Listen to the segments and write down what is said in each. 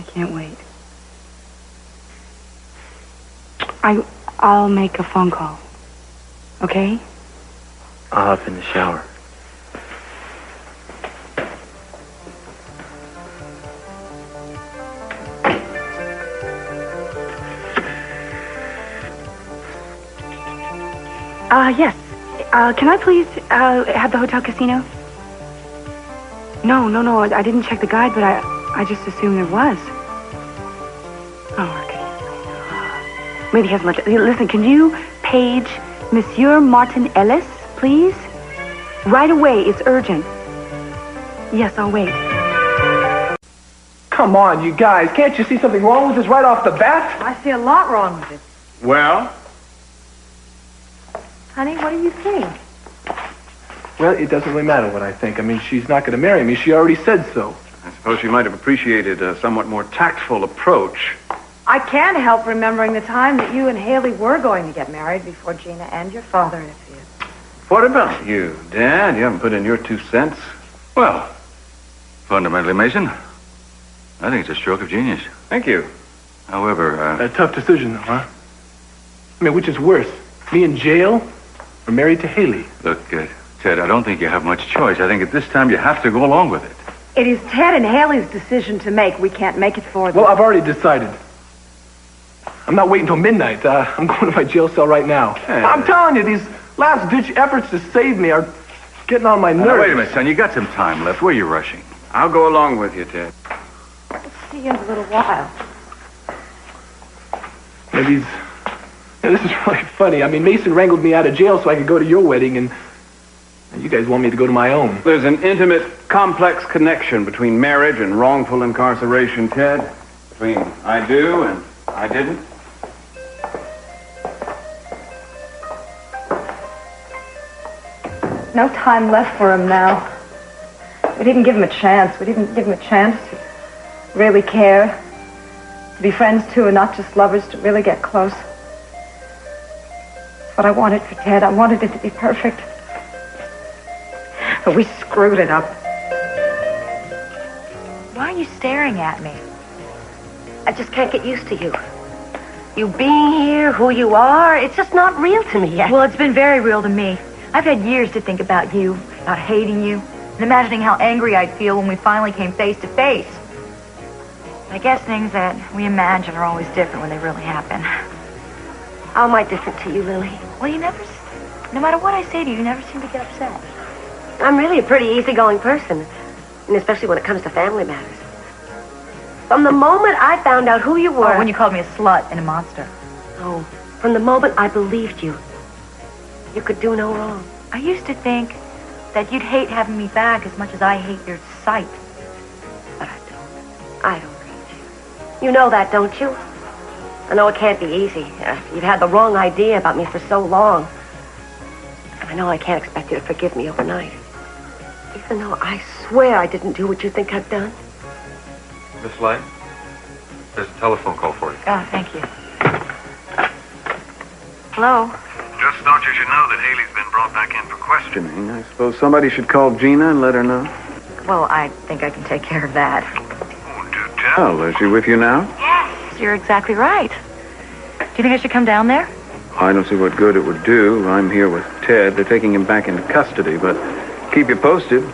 I can't wait. I'll make a phone call. Okay? I'll hop in the shower. Yes. Can I please have the hotel casino? No. I didn't check the guide, but I just assumed there was. Oh, okay. Maybe he hasn't left. Listen, can you page Monsieur Martin Ellis, please? Right away. It's urgent. Yes, I'll wait. Come on, you guys. Can't you see something wrong with this right off the bat? I see a lot wrong with it. Well? Honey, what do you think? Well, it doesn't really matter what I think. I mean, she's not going to marry me. She already said so. I suppose she might have appreciated a somewhat more tactful approach. I can't help remembering the time that you and Haley were going to get married before Gina and your father interfered. What about you, Dad? You haven't put in your 2 cents. Well, fundamentally, Mason, I think it's a stroke of genius. Thank you. However, A tough decision, though, huh? I mean, which is worse? Me in jail or married to Haley? look, Ted, I don't think you have much choice. I think at this time you have to go along with it. It is Ted and Haley's decision to make. We can't make it for them. Well, I've already decided. I'm not waiting till midnight. I'm going to my jail cell right now. Hey. I'm telling you, these last-ditch efforts to save me are getting on my nerves. Now, wait a minute, son. You got some time left. Where are you rushing? I'll go along with you, Ted. We'll see you in a little while. Maybe this is really funny. I mean, Mason wrangled me out of jail so I could go to your wedding, and you guys want me to go to my own. There's an intimate, complex connection between marriage and wrongful incarceration, Ted. Between I do and I didn't. No time left for him now. We didn't give him a chance. We didn't give him a chance to really care. To be friends, too, and not just lovers, to really get close. That's what I wanted for Ted. I wanted it to be perfect. But we screwed it up. Why are you staring at me? I just can't get used to you. You being here, who you are, it's just not real to me yet. Well, it's been very real to me. I've had years to think about you, about hating you, and imagining how angry I'd feel when we finally came face to face. I guess things that we imagine are always different when they really happen. How am I different to you, Lily? Well, no matter what I say to you, you never seem to get upset. I'm really a pretty easygoing person, and especially when it comes to family matters. From the moment I found out who you were... Oh, when you called me a slut and a monster. Oh, from the moment I believed you. You could do no wrong. I used to think that you'd hate having me back as much as I hate your sight. But I don't. I don't hate you. You know that, don't you? I know it can't be easy. You've had the wrong idea about me for so long. I know I can't expect you to forgive me overnight. Even though I swear I didn't do what you think I've done. Miss Light, there's a telephone call for you. Oh, thank you. Hello? Just thought you should know that Haley's been brought back in for questioning. I suppose somebody should call Gina and let her know. Well, I think I can take care of that. Oh, do tell. Is she with you now? Yes, you're exactly right. Do you think I should come down there? I don't see what good it would do. I'm here with Ted. They're taking him back into custody, but keep you posted.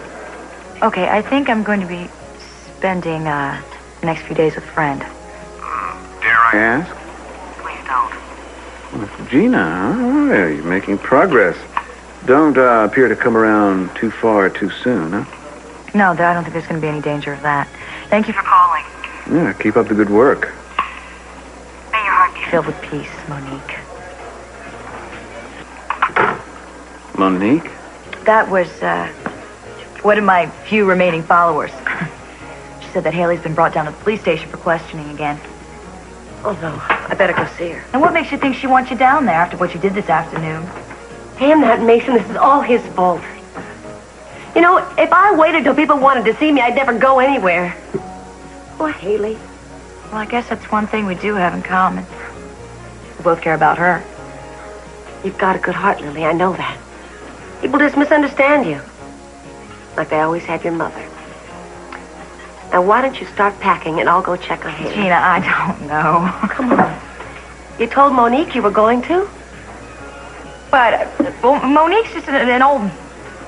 Okay, I think I'm going to be spending the next few days with a friend. Dare I ask? Please don't. Well, Gina, huh? Well, you're making progress. Don't appear to come around too far too soon, huh? No, I don't think there's going to be any danger of that. Thank you for calling. Yeah, keep up the good work. May your heart be filled with peace, Monique. Monique? That was, one of my few remaining followers. She said that Haley's been brought down to the police station for questioning again. Oh, no. I better go see her. And what makes you think she wants you down there after what you did this afternoon? Damn that Mason. This is all his fault. You know, if I waited till people wanted to see me, I'd never go anywhere. Or Haley. Well, I guess that's one thing we do have in common. We both care about her. You've got a good heart, Lily. I know that. People just misunderstand you. Like they always have your mother. Now, why don't you start packing, and I'll go check on Haley. Gina, I don't know. Come on. You told Monique you were going to? But, well, Monique's just an old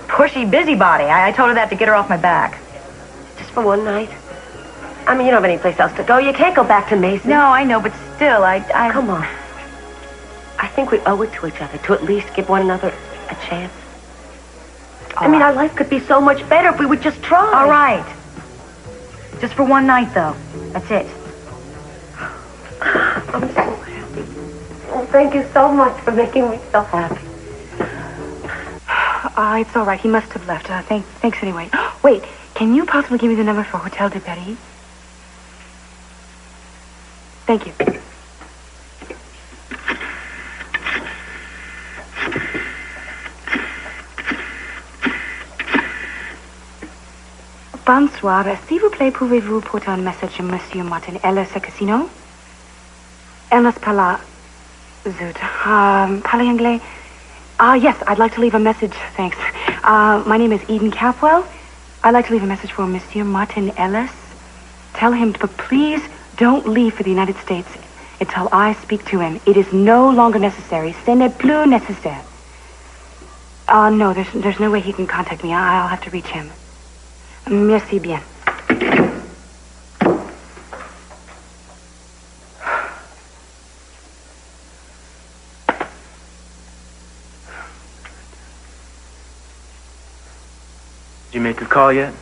pushy busybody. I told her that to get her off my back. Just for one night? I mean, you don't have any place else to go. You can't go back to Mason. No, I know, but still, I... Come on. I think we owe it to each other to at least give one another a chance. I mean, our life could be so much better if we would just try. All right. Just for one night, though. That's it. I'm so happy. Oh, thank you so much for making me so happy. It's all right. He must have left. Thanks anyway. Wait, can you possibly give me the number for Hotel de Paris? Thank you. Bonsoir. S'il vous plaît, pouvez-vous porter un message à Monsieur Martin Ellis au casino? Ellis par là. Zut. Parlez anglais? Yes, I'd like to leave a message. Thanks. My name is Eden Capwell. I'd like to leave a message for Monsieur Martin Ellis. Tell him to please don't leave for the United States until I speak to him. It is no longer necessary. Ce n'est plus nécessaire. No, there's no way he can contact me. I'll have to reach him. Merci bien. Did you make a call yet?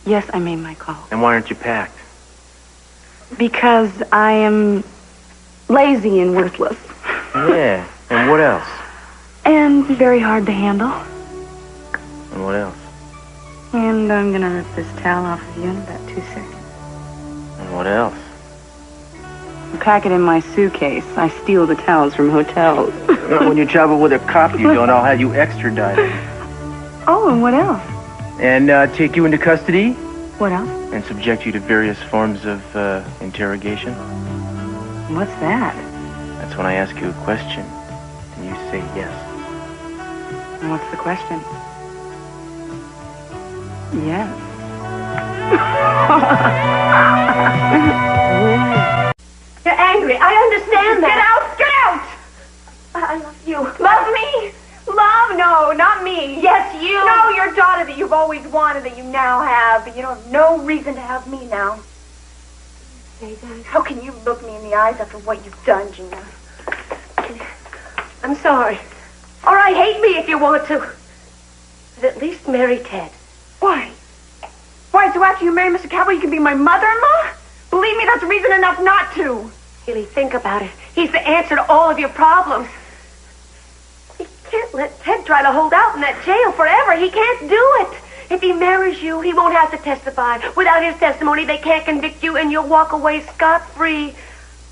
Yes, I made my call. And why aren't you packed? Because I am lazy and worthless. Yeah, and what else? And very hard to handle. And what else? And I'm gonna rip this towel off of you in about 2 seconds. And what else? Pack it in my suitcase. I steal the towels from hotels. When you travel with a cop, you don't. I'll have you extradited. Oh, and what else? And take you into custody? What else? And subject you to various forms of interrogation. What's that? That's when I ask you a question, and you say yes. And what's the question? Yes. You're angry. I understand that. Get out! Get out! I love you. Love me? Love? No, not me. Yes, you. No, your daughter that you've always wanted, that you now have, but you don't have no reason to have me now. Say that. How can you look me in the eyes after what you've done, Gina? I'm sorry. All right, hate me if you want to. But at least marry Ted. Why? Why, so after you marry Mr. Cabell, you can be my mother-in-law? Believe me, that's reason enough not to. Haley, think about it. He's the answer to all of your problems. You can't let Ted try to hold out in that jail forever. He can't do it. If he marries you, he won't have to testify. Without his testimony, they can't convict you, and you'll walk away scot-free.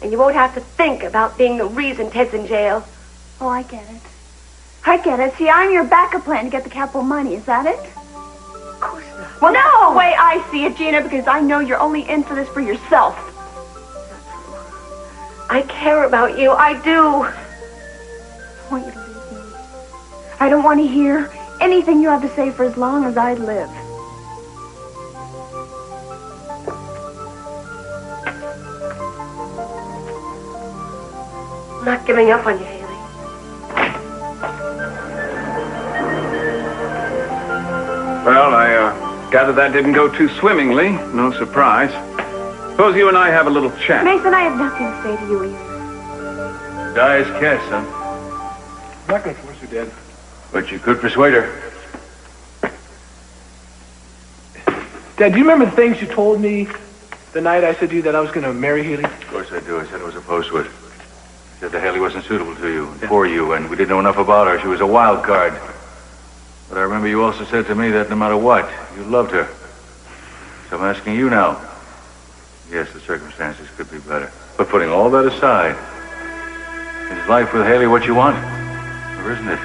And you won't have to think about being the reason Ted's in jail. Oh, I get it. I get it. See, I'm your backup plan to get the capital money. Is that it? Of course not. Well, no way I see it, Gina, because I know you're only in for this for yourself. I care about you. I do. I want you to leave me. I don't want to hear anything you have to say for as long as I live. I'm not giving up on you, Haley. Well, I gather that didn't go too swimmingly. No surprise. Suppose you and I have a little chat. Mason, I have nothing to say to you either. Di's catch, son. I'm not going to force her, Dad. But you could persuade her. Dad, do you remember the things you told me the night I said to you that I was going to marry Haley? Of course I do. I said I was opposed to it. I said that Haley wasn't suitable to you and for you, and we didn't know enough about her. She was a wild card. But I remember you also said to me that no matter what, you loved her. So I'm asking you now. Yes, the circumstances could be better. But putting all that aside, is life with Haley what you want? Or isn't it?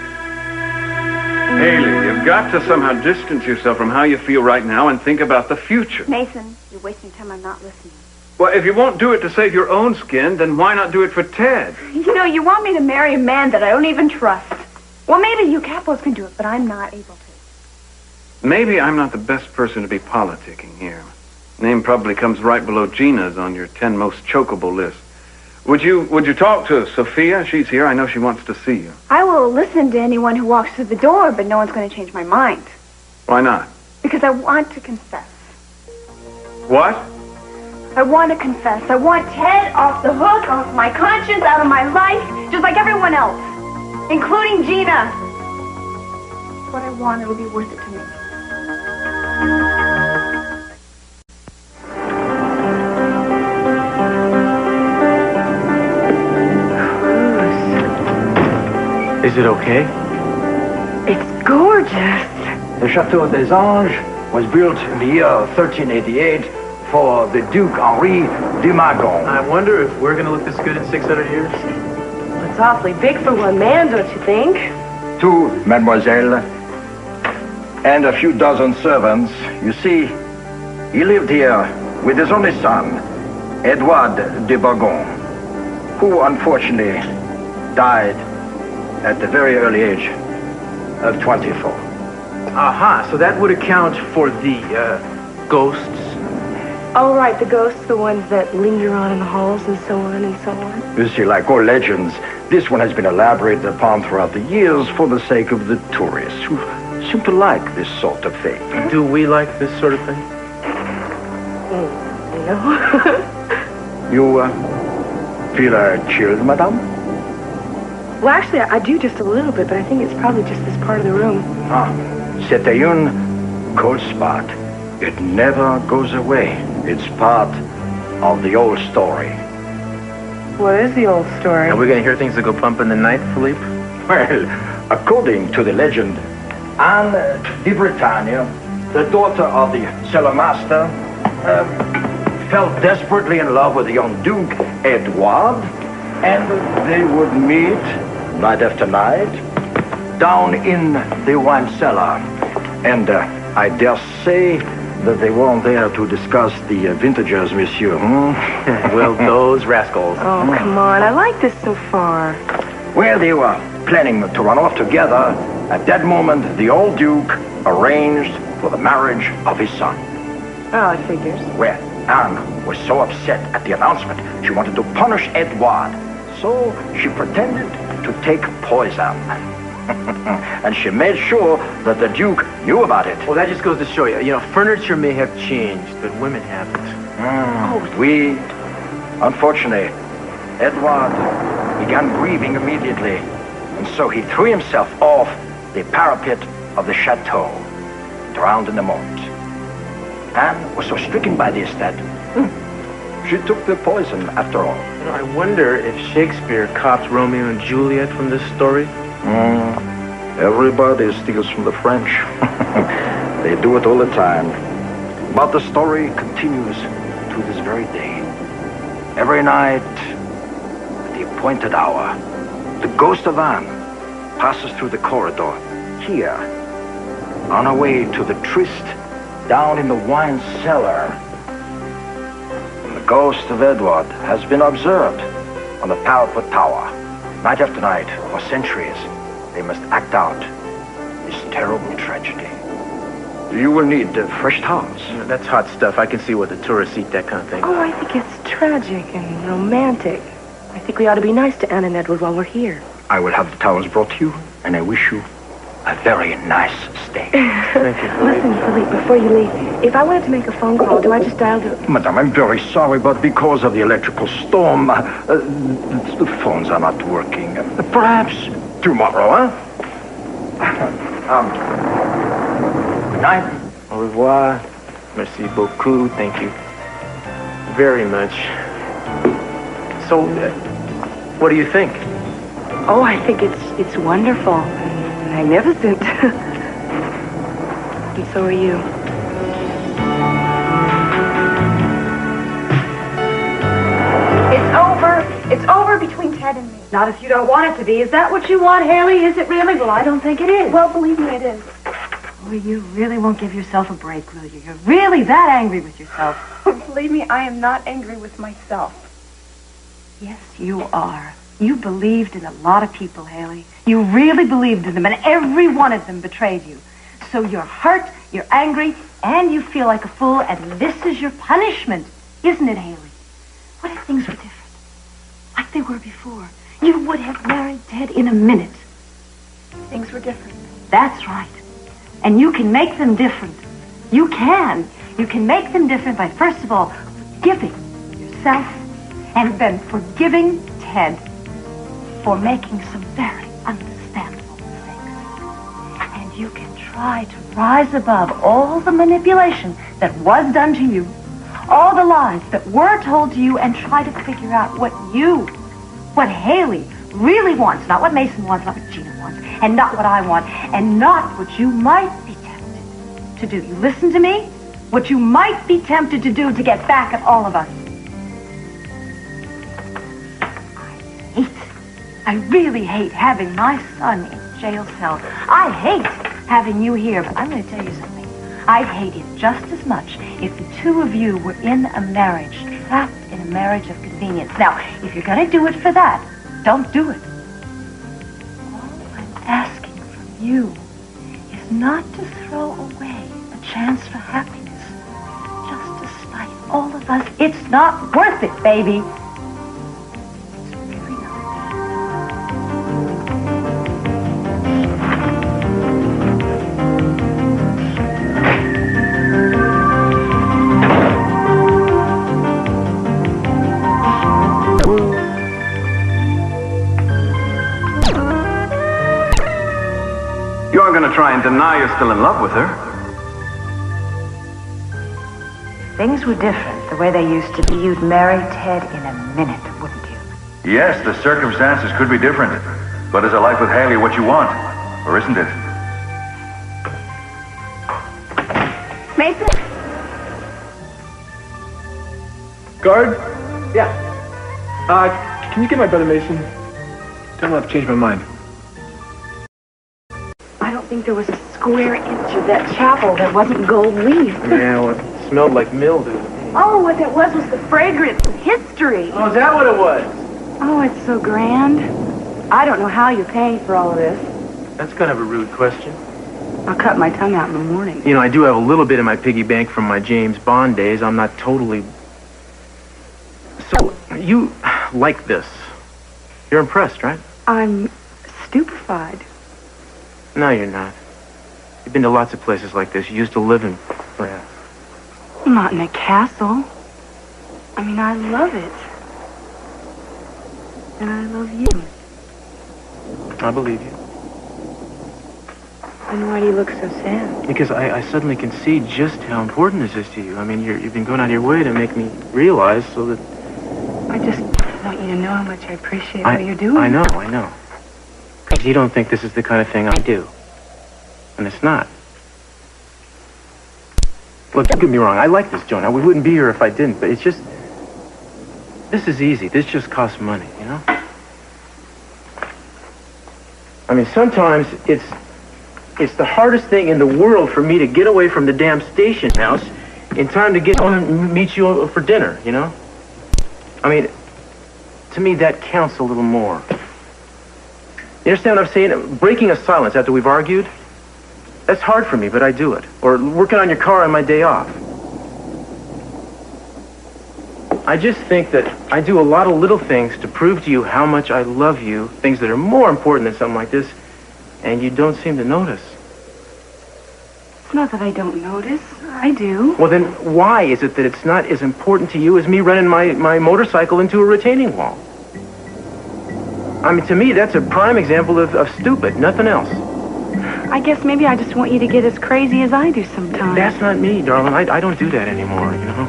Haley, you've got to somehow distance yourself from how you feel right now and think about the future. Mason, you're wasting time. I'm not listening. Well, if you won't do it to save your own skin, then why not do it for Ted? You know, you want me to marry a man that I don't even trust. Well, maybe you Capos can do it, but I'm not able to. Maybe I'm not the best person to be politicking here. Name probably comes right below Gina's on your 10 most chokeable list. Would you talk to Sophia? She's here. I know she wants to see you. I will listen to anyone who walks through the door, but no one's going to change my mind. Why not? Because I want to confess. What? I want to confess. I want Ted off the hook, off my conscience, out of my life, just like everyone else, including Gina. What I want, it'll be worth it to me. Is it okay? It's gorgeous. The Château des Anges was built in the year 1388 for the Duke Henri de Magon. I wonder if we're going to look this good in 600 years. It's awfully big for one man, don't you think? 2, mademoiselle, and a few dozen servants. You see, he lived here with his only son, Edouard de Bourgogne, who unfortunately died at the very early age of 24. Aha, so that would account for the, ghosts. Oh, right, the ghosts, the ones that linger on in the halls and so on and so on. You see, like all legends, this one has been elaborated upon throughout the years for the sake of the tourists who seem to like this sort of thing. Do we like this sort of thing? No. You feel chilled, madame? Well, actually, I do just a little bit, but I think it's probably just this part of the room. Ah, c'était une cold spot. It never goes away. It's part of the old story. What is the old story? Are we going to hear things that go bump in the night, Philippe? Well, according to the legend, Anne de Bretagne, the daughter of the cellar master, fell desperately in love with the young Duke, Edouard, and they would meet night after night down in the wine cellar. And I dare say that they weren't there to discuss the vintages, monsieur. Well, those rascals. Oh, come on. I like this so far. Well, they were planning to run off together. At that moment, the old Duke arranged for the marriage of his son. Oh, it figures. Well, Anne was so upset at the announcement, she wanted to punish Edouard. So she pretended to take poison. And she made sure that the Duke knew about it. Well, that just goes to show you, furniture may have changed, but women haven't. We, unfortunately, Edouard began grieving immediately, and so he threw himself off the parapet of the chateau, drowned in the moat. Anne was so stricken by this that she took the poison after all. I wonder if Shakespeare copped Romeo and Juliet from this story. Everybody steals from the French. They do it all the time. But the story continues to this very day. Every night, at the appointed hour, the ghost of Anne passes through the corridor here, on her way to the tryst down in the wine cellar. And the ghost of Edward has been observed on the parapet tower. Night after night, for centuries, they must act out this terrible tragedy. You will need fresh towels. That's hot stuff. I can see what the tourists eat, that kind of thing. Oh, I think it's tragic and romantic. I think we ought to be nice to Anne and Edward while we're here. I will have the towels brought to you, and I wish you a very nice stay. Thank you. Listen, Philippe, before you leave, if I wanted to make a phone call, do I just dial to... Madame, I'm very sorry, but because of the electrical storm, the phones are not working. Perhaps tomorrow, huh? Good night. Au revoir. Merci beaucoup. Thank you very much. So, what do you think? Oh, I think it's wonderful and magnificent. And so are you. It's over. It's over between Ted and me. Not if you don't want it to be. Is that what you want, Haley? Is it really? Well, I don't think it is. Well, believe me, it is. Well, you really won't give yourself a break, will you? You're really that angry with yourself. Believe me, I am not angry with myself. Yes, you are. You believed in a lot of people, Haley. You really believed in them, and every one of them betrayed you. So your heart, You're angry, and you feel like a fool, and this is your punishment. Isn't it, Haley? What if things were different? Like they were before. You would have married Ted in a minute. Things were different. That's right. And you can make them different. You can. You can make them different by, first of all, forgiving yourself, and then forgiving Ted for making some very understandable mistakes. And you can try to rise above all the manipulation that was done to you, all the lies that were told to you, and try to figure out what Haley really wants, not what Mason wants, not what Gina wants, and not what I want, and not what you might be tempted to do. You listen to me? What you might be tempted to do to get back at all of us. I really hate having my son in jail cell. I hate having you here, but I'm going to tell you something. I'd hate it just as much if the two of you were in a marriage, trapped in a marriage of convenience. Now, if you're going to do it for that, don't do it. All I'm asking from you is not to throw away a chance for happiness just to spite all of us. It's not worth it, baby. You're going to try and deny you're still in love with her. If things were different, the way they used to be, you'd marry Ted in a minute, wouldn't you? Yes, the circumstances could be different. But is a life with Haley what you want? Or isn't it? Mason? Guard? Yeah. Can you get my brother Mason? Tell him I've changed my mind. I don't think there was a square inch of that chapel that wasn't gold leaf. Yeah, well, it smelled like mildew. Oh, what that was the fragrance of history. Oh, is that what it was? Oh, it's so grand. I don't know how you're paying for all of this. That's kind of a rude question. I'll cut my tongue out in the morning. You know, I do have a little bit in my piggy bank from my James Bond days. I'm not totally... So, you like this. You're impressed, right? I'm stupefied. No, you're not. You've been to lots of places like this. You used to live in... Yeah. I'm not in a castle. I mean, I love it. And I love you. I believe you. And why do you look so sad? Because I suddenly can see just how important this is to you. I mean, you've been going out of your way to make me realize so that... I just want you to know how much I appreciate what you're doing. I know. Because you don't think this is the kind of thing I do. And it's not. Look, don't get me wrong. I like this joint. We wouldn't be here if I didn't, but it's just... This is easy. This just costs money, you know? I mean, sometimes it's the hardest thing in the world for me to get away from the damn station house in time to get home and meet you for dinner, you know? I mean, to me, that counts a little more. You understand what I'm saying? Breaking a silence after we've argued, that's hard for me, but I do it. Or working on your car on my day off. I just think that I do a lot of little things to prove to you how much I love you, things that are more important than something like this, and you don't seem to notice. It's not that I don't notice. I do. Well, then why is it that it's not as important to you as me running my motorcycle into a retaining wall? I mean, to me, that's a prime example of stupid, nothing else. I guess maybe I just want you to get as crazy as I do sometimes. That's not me, darling. I don't do that anymore, you know?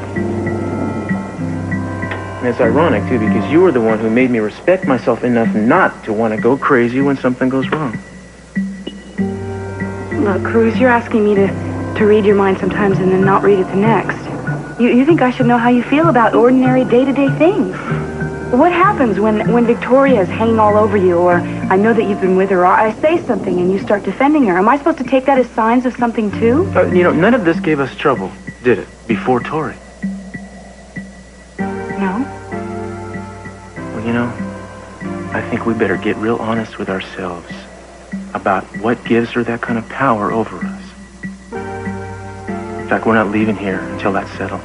And it's ironic, too, because you were the one who made me respect myself enough not to want to go crazy when something goes wrong. Look, Cruz, you're asking me to read your mind sometimes and then not read it the next. You think I should know how you feel about ordinary day-to-day things. What happens when Victoria is hanging all over you, or I know that you've been with her, or I say something and you start defending her? Am I supposed to take that as signs of something, too? You know, none of this gave us trouble, did it? Before Tori. No. Well, you know, I think we better get real honest with ourselves about what gives her that kind of power over us. fact, we're not leaving here until that's settled.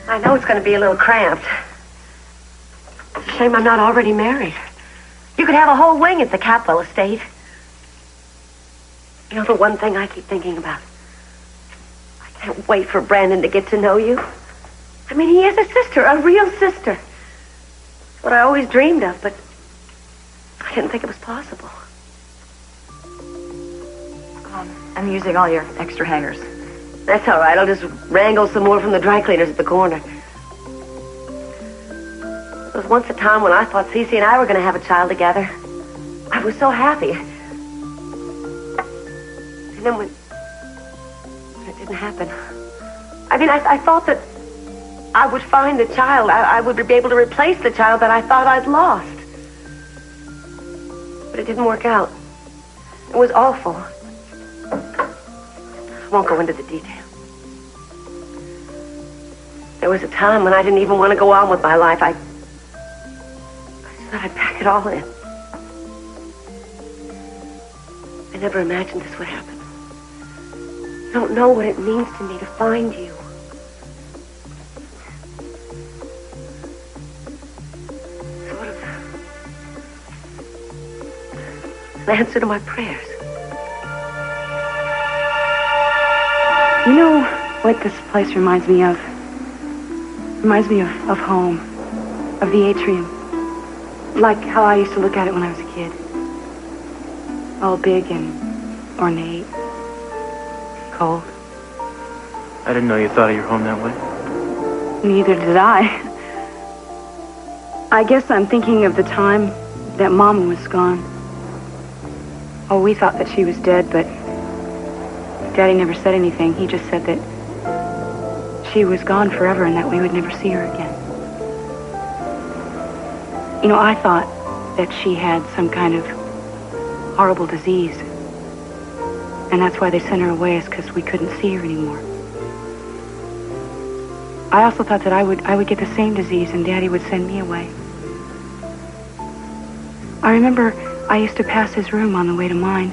I know it's going to be a little cramped. It's a shame I'm not already married. You could have a whole wing at the Capwell estate. You know, the one thing I keep thinking about. I can't wait for Brandon to get to know you. I mean, he has a sister, a real sister. It's what I always dreamed of, but I didn't think it was possible. I'm using all your extra hangers. That's all right. I'll just wrangle some more from the dry cleaners at the corner. There was once a time when I thought Cece and I were going to have a child together. I was so happy. And then when it didn't happen, I mean, I thought that I would find the child. I would be able to replace the child that I thought I'd lost. But it didn't work out. It was awful. I won't go into the details. There was a time when I didn't even want to go on with my life. I just thought I'd pack it all in. I never imagined this would happen. You don't know what it means to me to find you. Sort of an answer to my prayers. You know what this place reminds me of? Reminds me of home, of the atrium. Like how I used to look at it when I was a kid. All big and ornate. Cold. I didn't know you thought of your home that way. Neither did I. I guess I'm thinking of the time that Mama was gone. Oh, we thought that she was dead, but Daddy never said anything. He just said that she was gone forever and that we would never see her again. You know, I thought that she had some kind of horrible disease. And that's why they sent her away, is because we couldn't see her anymore. I also thought that I would get the same disease and Daddy would send me away. I remember I used to pass his room on the way to mine.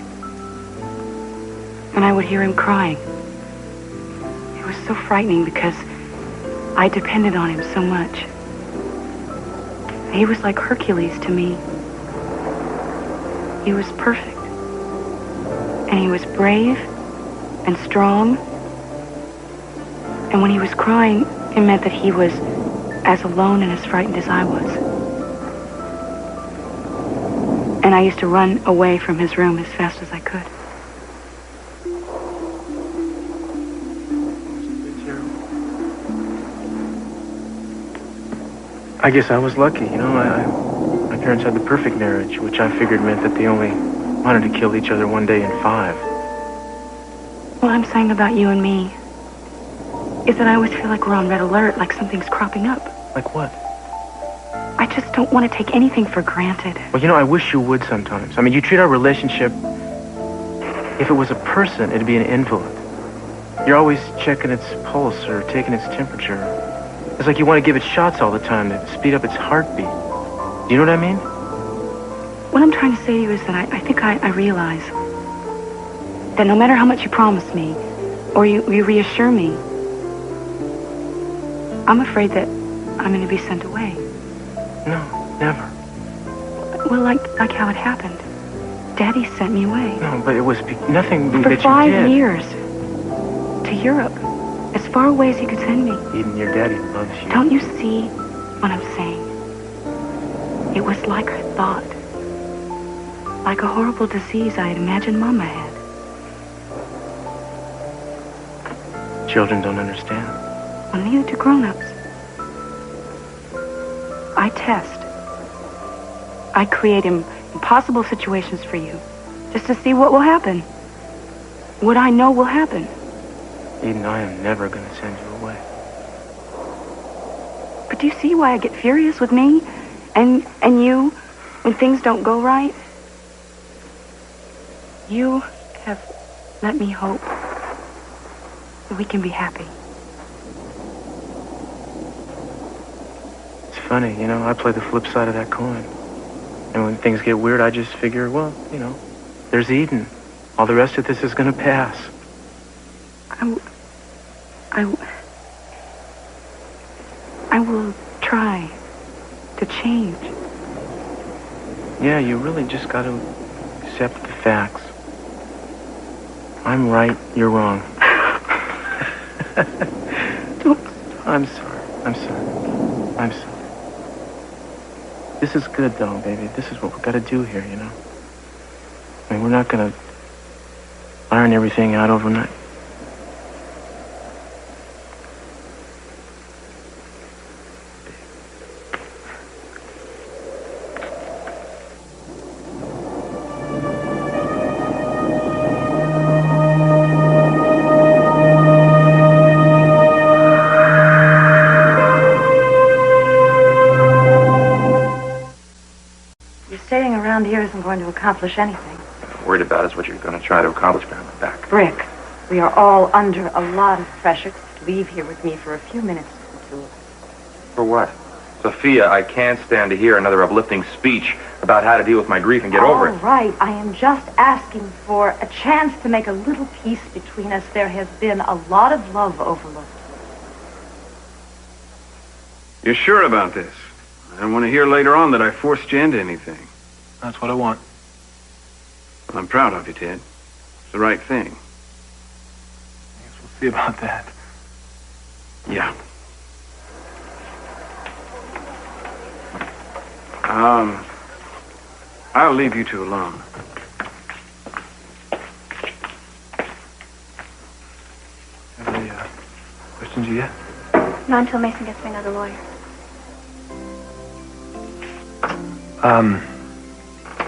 And I would hear him crying. It was so frightening because I depended on him so much. He was like Hercules to me. He was perfect. And he was brave and strong. And when he was crying, it meant that he was as alone and as frightened as I was. And I used to run away from his room as fast as I could. I guess I was lucky, you know. My parents had the perfect marriage, which I figured meant that they only wanted to kill each other one day in 5. What I'm saying about you and me is that I always feel like we're on red alert, like something's cropping up. Like what? I just don't want to take anything for granted. Well, you know, I wish you would sometimes. I mean, you treat our relationship... If it was a person, it'd be an invalid. You're always checking its pulse or taking its temperature. It's like you want to give it shots all the time to speed up its heartbeat. Do you know what I mean? What I'm trying to say to you is that I think I realize that no matter how much you promise me or you reassure me, I'm afraid that I'm going to be sent away. No, never. Well, like how it happened. Daddy sent me away. No, but it was nothing that you did. For 5 years. To Europe. As far away as he could send me. Even your daddy loves you. Don't you see what I'm saying? It was like I thought. Like a horrible disease I had imagined Mama had. Children don't understand. Well, neither do grown-ups. I test. I create impossible situations for you. Just to see what will happen. What I know will happen. Eden, I am never going to send you away. But do you see why I get furious with me and you when things don't go right? You have let me hope that we can be happy. It's funny, you know, I play the flip side of that coin. And when things get weird, I just figure, well, you know, there's Eden. All the rest of this is going to pass. I will try to change. Yeah, you really just got to accept the facts. I'm right, you're wrong. I'm sorry. I'm sorry. This is good, though, baby. This is what we've got to do here, you know? I mean, we're not going to iron everything out overnight. Isn't going to accomplish anything. What I'm worried about is what you're going to try to accomplish behind my back. Rick, we are all under a lot of pressure. Leave here with me for a few minutes to two of us. For what? Sophia, I can't stand to hear another uplifting speech about how to deal with my grief and get over it. All right, I am just asking for a chance to make a little peace between us. There has been a lot of love overlooked. You're sure about this? I don't want to hear later on that I forced you into anything. That's what I want. Well, I'm proud of you, Ted. It's the right thing. I guess we'll see about that. Yeah. I'll leave you two alone. Have any questions yet? Not until Mason gets me another lawyer.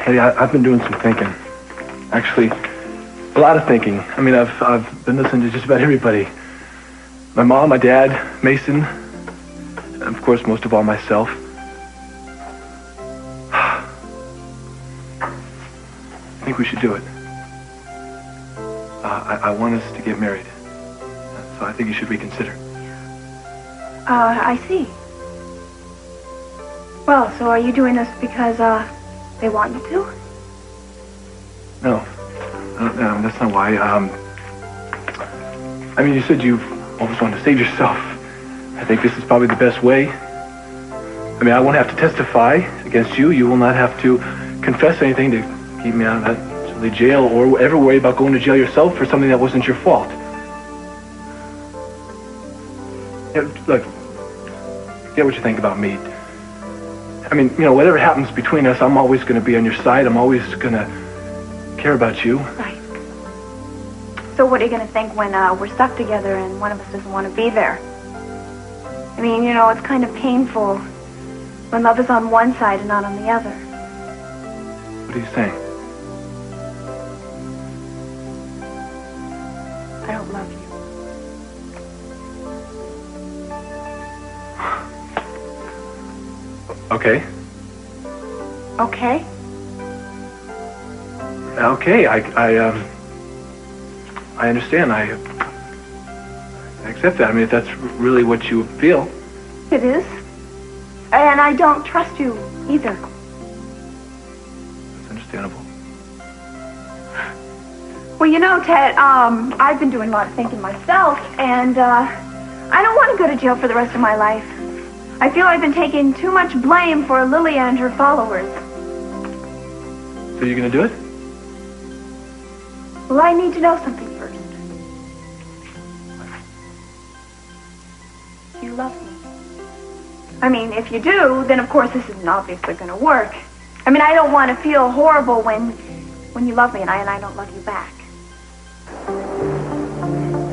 Hey, I've been doing some thinking. Actually, a lot of thinking. I mean, I've been listening to just about everybody. My mom, my dad, Mason, and of course, most of all, myself. I think we should do it. I want us to get married. So I think you should reconsider. I see. Well, so are you doing this because, they want you to? No, that's not why. I mean, you said you've always wanted to save yourself. I think this is probably the best way. I mean, I won't have to testify against you. You will not have to confess anything to keep me out of that silly jail or ever worry about going to jail yourself for something that wasn't your fault. Yeah, look, forget what you think about me. I mean, you know, whatever happens between us, I'm always going to be on your side. I'm always going to care about you. Right. So what are you going to think when we're stuck together and one of us doesn't want to be there? I mean, you know, it's kind of painful when love is on one side and not on the other. What are you saying? I don't love you. Okay. Okay? Okay, I understand. I accept that. I mean, if that's really what you feel. It is. And I don't trust you either. That's understandable. Well, you know, Ted, I've been doing a lot of thinking myself, and I don't want to go to jail for the rest of my life. I feel I've been taking too much blame for Lily and her followers. So you're going to do it? Well, I need to know something first. Do you love me? I mean, if you do, then of course this isn't obviously going to work. I mean, I don't want to feel horrible when you love me and I don't love you back.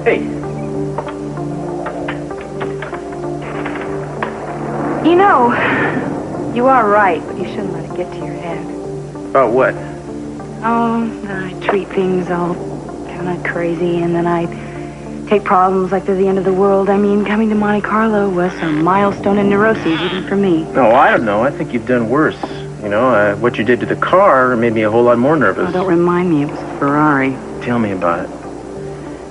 Hey. You know, you are right, but you shouldn't let it get to your head. About what? Oh, then I treat things all kind of crazy, and then I take problems like they're the end of the world. I mean, coming to Monte Carlo was a milestone in neuroses, even for me. No, I don't know. I think you've done worse. You know, what you did to the car made me a whole lot more nervous. Oh, don't remind me. It was a Ferrari. Tell me about it.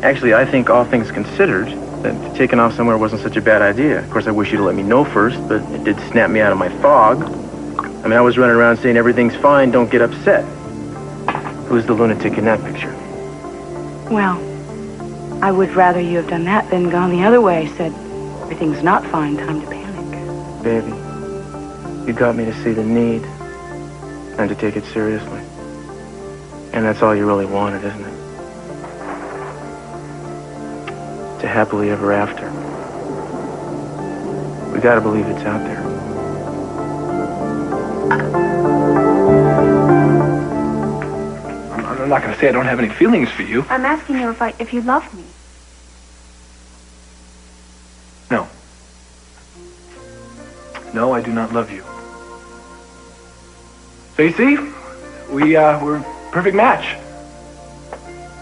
Actually, I think all things considered, that taking off somewhere wasn't such a bad idea. Of course, I wish you'd let me know first, but it did snap me out of my fog. I mean, I was running around saying everything's fine, don't get upset. Who's the lunatic in that picture? Well, I would rather you have done that than gone the other way, said, everything's not fine, time to panic. Baby, you got me to see the need and to take it seriously. And that's all you really wanted, isn't it? To happily ever after. We gotta believe it's out there. I'm not going to say I don't have any feelings for you. I'm asking you if you love me. No. No, I do not love you. So you see, we're a perfect match.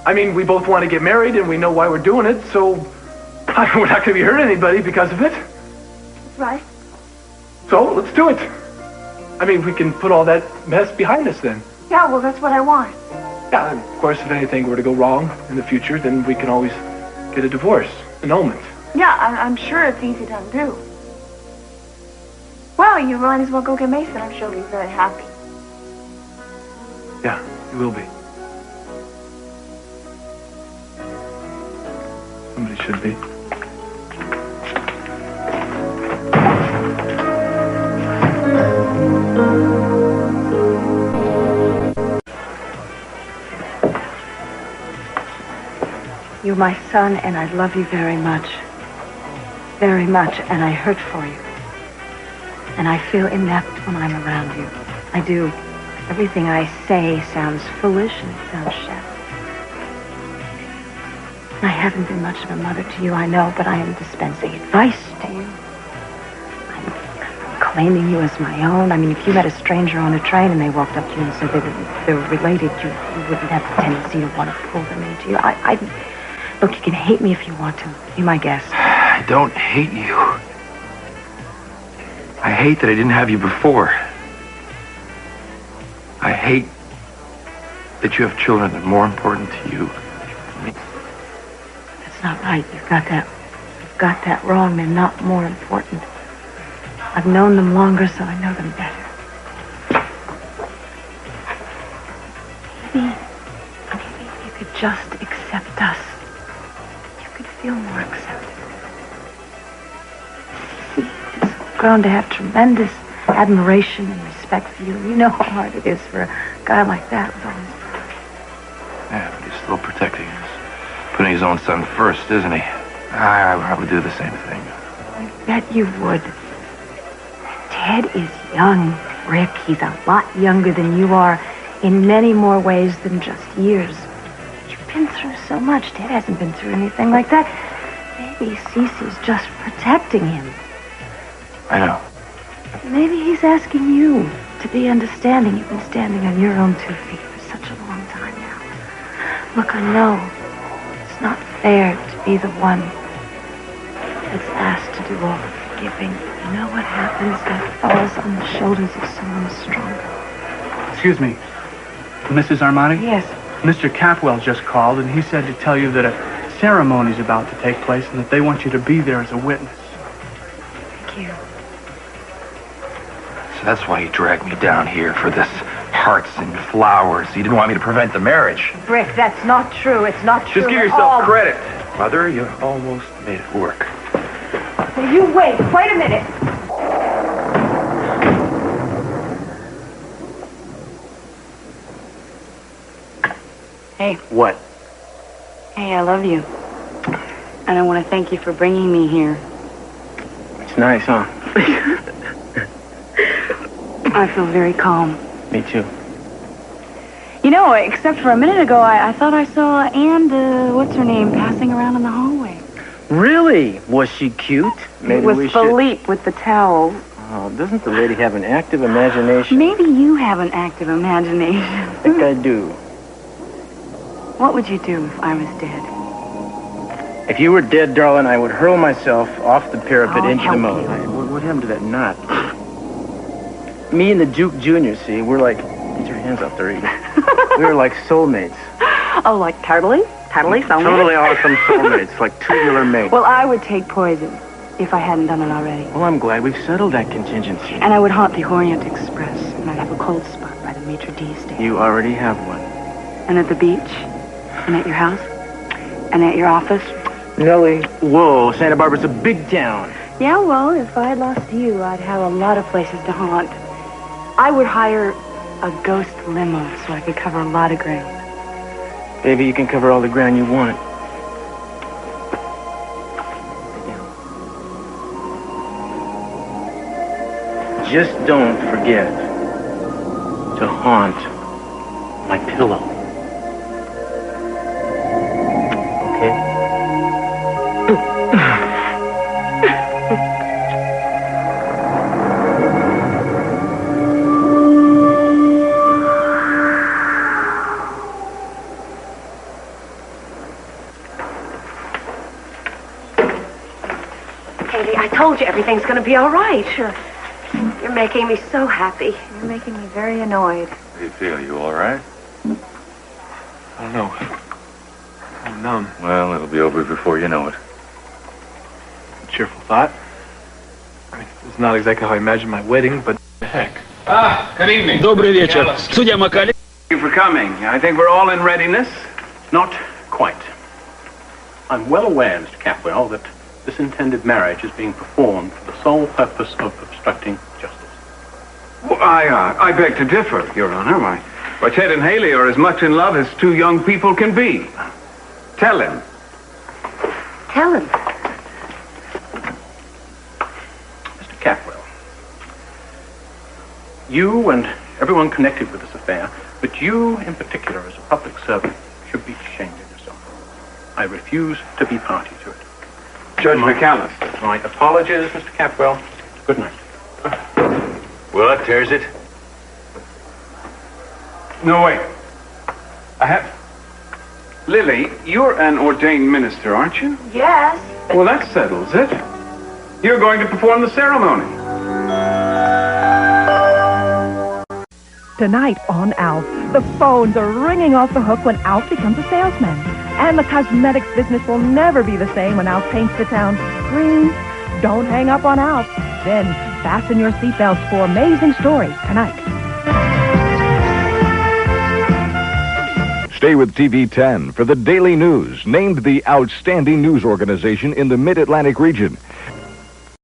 I mean, we both want to get married and we know why we're doing it, so we're not going to be hurting anybody because of it. Right. So let's do it. I mean, we can put all that mess behind us then. Yeah, well, that's what I want. Yeah, and of course, if anything were to go wrong in the future, then we can always get a divorce, annulment. Yeah, I'm sure it's easy to undo. Well, you might as well go get Mason. I'm sure he'll be very happy. Yeah, you will be. Somebody should be. You're my son, and I love you very much. Very much, and I hurt for you. And I feel inept when I'm around you. I do. Everything I say sounds foolish and it sounds shallow. I haven't been much of a mother to you, I know, but I am dispensing advice to you. I'm claiming you as my own. I mean, if you met a stranger on a train and they walked up to you and said they were related, you wouldn't have the tendency to want to pull them into you. Look, you can hate me if you want to. Be my guest. I don't hate you. I hate that I didn't have you before. I hate that you have children that are more important to you than me. That's not right. You've got that wrong. They're not more important. I've known them longer, so I know them better. Maybe if you could just accept us, you could feel more accepted. See, it's grown to have tremendous admiration and respect for you. You know how hard it is for a guy like that with all his... Yeah, but he's still protecting us. Putting his own son first, isn't he? I would do the same thing. I bet you would. Ted is young, Rick. He's a lot younger than you are in many more ways than just years. You've been through so much. Ted hasn't been through anything like that. Maybe Cece's just protecting him. I know. Maybe he's asking you to be understanding. You've been standing on your own 2 feet for such a long time now. Look, I know it's not fair to be the one that's asked to do all the forgiving. You know what happens? That falls on the shoulders of someone stronger. Excuse me, Mrs. Armani? Yes. Mr. Catwell just called, and he said to tell you that a ceremony's about to take place and that they want you to be there as a witness. Thank you. So that's why he dragged me down here for this hearts and flowers. He didn't want me to prevent the marriage. Rick, that's not true. It's not true. Just give yourself credit. Mother, you almost made it work. Now you wait a minute. Hey. What? Hey, I love you. And I want to thank you for bringing me here. It's nice, huh? I feel very calm. Me too. You know, except for a minute ago, I thought I saw Anne, what's her name, passing around in the hallway. Really? Was she cute? Maybe it was we Philippe with the towel. Oh, doesn't the lady have an active imagination? Maybe you have an active imagination. I think I do. What would you do if I was dead? If you were dead, darling, I would hurl myself off the parapet into the moat. You. What happened to that knot? Me and the Duke Jr., see, we're like... Get your hands off there, Edie. We were like soulmates. Oh, like totally soulmates? Totally awesome soulmates, like tubular mates. Well, I would take poison if I hadn't done it already. Well, I'm glad we've settled that contingency. And I would haunt the Orient Express, and I'd have a cold spot by the maitre d' stand. You already have one. And at the beach? And at your house? And at your office? Nellie, whoa, Santa Barbara's a big town. Yeah, well, if I had lost you, I'd have a lot of places to haunt. I would hire a ghost limo so I could cover a lot of ground. Baby, you can cover all the ground you want. Just don't forget to haunt my pillow. Okay? Haley, I told you everything's going to be all right. Sure. You're making me so happy. You're making me very annoyed. How do you feel? You all right? I don't know. I'm numb. Well, it'll be over before you know it. Cheerful thought. I mean, it's not exactly how I imagined my wedding, but the heck. Good evening. Добрый вечер. Судья Макали. Thank you for coming. I think we're all in readiness. Not quite. I'm well aware, Mr. Capwell, that this intended marriage is being performed for the sole purpose of obstructing justice. Well, I beg to differ, Your Honor. Why, Ted and Haley are as much in love as two young people can be. Tell him. Tell him. Mr. Capwell, you and everyone connected with this affair, but you in particular as a public servant, should be ashamed of yourself. I refuse to be party to it. Judge McAllister. My apologies, Mr. Capwell. Good night. Well, that tears it. No, wait. I have... Lily, you're an ordained minister, aren't you? Yes. Well, that settles it. You're going to perform the ceremony. Tonight on Alf, the phones are ringing off the hook when Alf becomes a salesman. And the cosmetics business will never be the same when Alf paints the town green. Don't hang up on Alf. Then fasten your seatbelts for amazing stories tonight. Stay with TV 10 for the daily news, named the outstanding news organization in the Mid-Atlantic region.